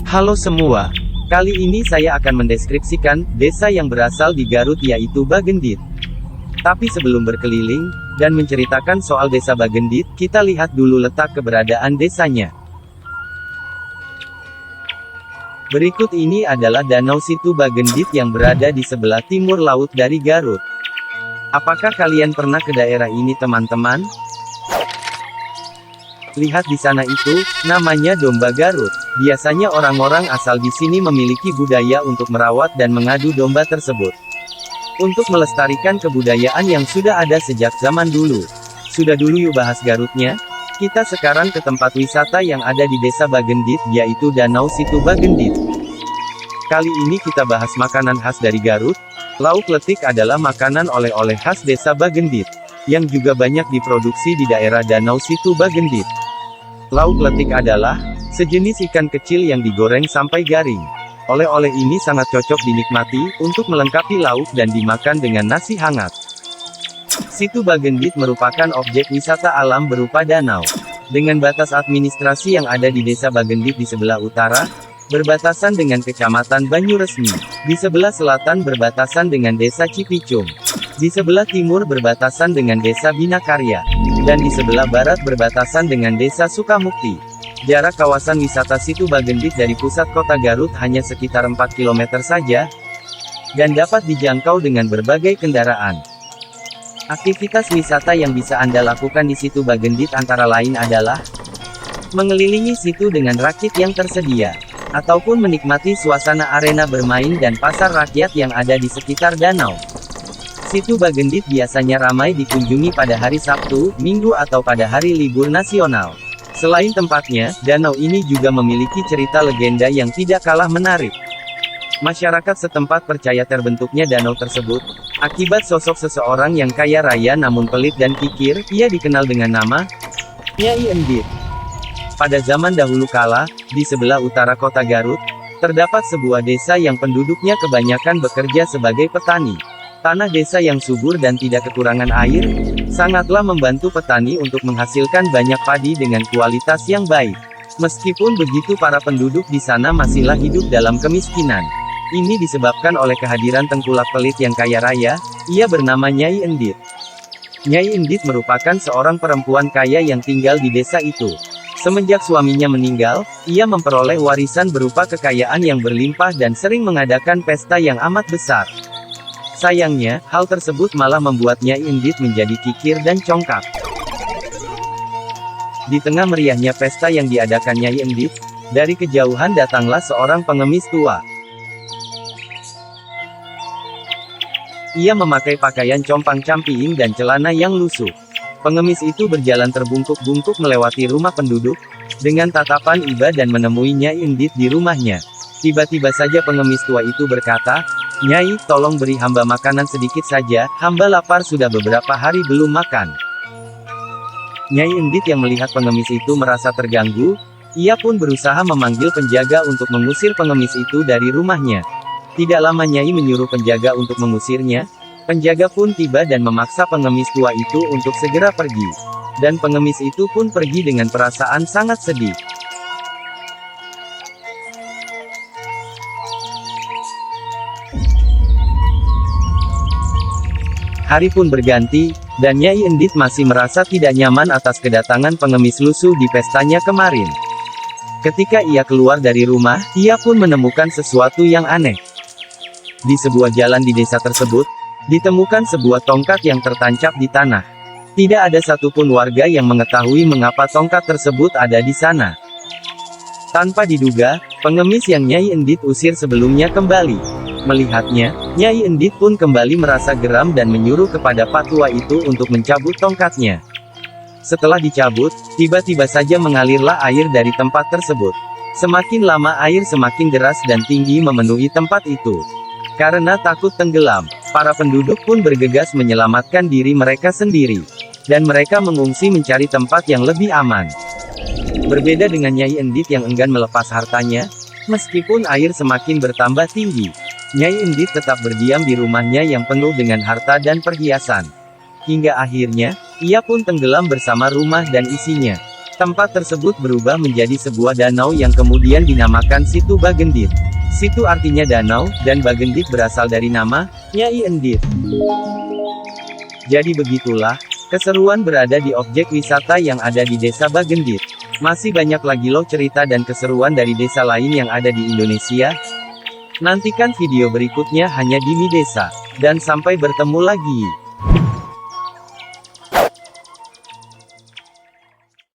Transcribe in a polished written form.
Halo semua. Kali ini saya akan mendeskripsikan desa yang berasal di Garut yaitu Bagendit. Tapi sebelum berkeliling dan menceritakan soal desa Bagendit, kita lihat dulu letak keberadaan desanya. Berikut ini adalah Danau Situ Bagendit yang berada di sebelah timur laut dari Garut. Apakah kalian pernah ke daerah ini teman-teman? Lihat di sana itu, namanya domba Garut. Biasanya orang-orang asal di sini memiliki budaya untuk merawat dan mengadu domba tersebut. Untuk melestarikan kebudayaan yang sudah ada sejak zaman dulu. Sudah dulu yuk bahas Garutnya. Kita sekarang ke tempat wisata yang ada di desa Bagendit, yaitu Danau Situ Bagendit. Kali ini kita bahas makanan khas dari Garut. Lauk letik adalah makanan oleh-oleh khas desa Bagendit, yang juga banyak diproduksi di daerah Danau Situ Bagendit. Lauk letik adalah sejenis ikan kecil yang digoreng sampai garing. Oleh-oleh ini sangat cocok dinikmati untuk melengkapi lauk dan dimakan dengan nasi hangat. Situ Bagendit merupakan objek wisata alam berupa danau. Dengan batas administrasi yang ada di desa Bagendit di sebelah utara, berbatasan dengan Kecamatan Banyuresmi. Di sebelah selatan berbatasan dengan desa Cipicung. Di sebelah timur berbatasan dengan desa Binakarya. Dan di sebelah barat berbatasan dengan desa Sukamukti. Jarak kawasan wisata Situ Bagendit dari pusat kota Garut hanya sekitar 4 km saja, dan dapat dijangkau dengan berbagai kendaraan. Aktivitas wisata yang bisa Anda lakukan di Situ Bagendit antara lain adalah mengelilingi situ dengan rakit yang tersedia, ataupun menikmati suasana arena bermain dan pasar rakyat yang ada di sekitar danau. Situ Bagendit biasanya ramai dikunjungi pada hari Sabtu, Minggu atau pada hari libur nasional. Selain tempatnya, danau ini juga memiliki cerita legenda yang tidak kalah menarik. Masyarakat setempat percaya terbentuknya danau tersebut akibat sosok seseorang yang kaya raya namun pelit dan kikir. Ia dikenal dengan nama Nyai Endit. Pada zaman dahulu kala, di sebelah utara kota Garut, terdapat sebuah desa yang penduduknya kebanyakan bekerja sebagai petani. Tanah desa yang subur dan tidak kekurangan air, sangatlah membantu petani untuk menghasilkan banyak padi dengan kualitas yang baik. Meskipun begitu, para penduduk di sana masihlah hidup dalam kemiskinan. Ini disebabkan oleh kehadiran tengkulak pelit yang kaya raya. Ia bernama Nyai Endit. Nyai Endit merupakan seorang perempuan kaya yang tinggal di desa itu. Semenjak suaminya meninggal, ia memperoleh warisan berupa kekayaan yang berlimpah dan sering mengadakan pesta yang amat besar. Sayangnya, hal tersebut malah membuat Nyai Endit menjadi kikir dan congkak. Di tengah meriahnya pesta yang diadakan Nyai Endit, dari kejauhan datanglah seorang pengemis tua. Ia memakai pakaian compang-camping dan celana yang lusuh. Pengemis itu berjalan terbungkuk-bungkuk melewati rumah penduduk, dengan tatapan iba dan menemui Nyai Endit di rumahnya. Tiba-tiba saja pengemis tua itu berkata, "Nyai, tolong beri hamba makanan sedikit saja, hamba lapar sudah beberapa hari belum makan." Nyai Endit yang melihat pengemis itu merasa terganggu. Ia pun berusaha memanggil penjaga untuk mengusir pengemis itu dari rumahnya. Tidak lama Nyai menyuruh penjaga untuk mengusirnya. Penjaga pun tiba dan memaksa pengemis tua itu untuk segera pergi. Dan pengemis itu pun pergi dengan perasaan sangat sedih. Hari pun berganti, dan Nyai Endit masih merasa tidak nyaman atas kedatangan pengemis lusuh di pestanya kemarin. Ketika ia keluar dari rumah, ia pun menemukan sesuatu yang aneh. Di sebuah jalan di desa tersebut, ditemukan sebuah tongkat yang tertancap di tanah. Tidak ada satupun warga yang mengetahui mengapa tongkat tersebut ada di sana. Tanpa diduga, pengemis yang Nyai Endit usir sebelumnya kembali. Melihatnya, Nyai Endit pun kembali merasa geram dan menyuruh kepada Pak Tua itu untuk mencabut tongkatnya. Setelah dicabut, tiba-tiba saja mengalirlah air dari tempat tersebut. Semakin lama air semakin deras dan tinggi memenuhi tempat itu. Karena takut tenggelam, para penduduk pun bergegas menyelamatkan diri mereka sendiri. Dan mereka mengungsi mencari tempat yang lebih aman. Berbeda dengan Nyai Endit yang enggan melepas hartanya, meskipun air semakin bertambah tinggi, Nyai Endit tetap berdiam di rumahnya yang penuh dengan harta dan perhiasan. Hingga akhirnya, ia pun tenggelam bersama rumah dan isinya. Tempat tersebut berubah menjadi sebuah danau yang kemudian dinamakan Situ Bagendit. Situ artinya danau, dan Bagendit berasal dari nama Nyai Endit. Jadi begitulah, keseruan berada di objek wisata yang ada di Desa Bagendit. Masih banyak lagi loh cerita dan keseruan dari desa lain yang ada di Indonesia. Nantikan video berikutnya hanya di Mi Desa. Dan sampai bertemu lagi.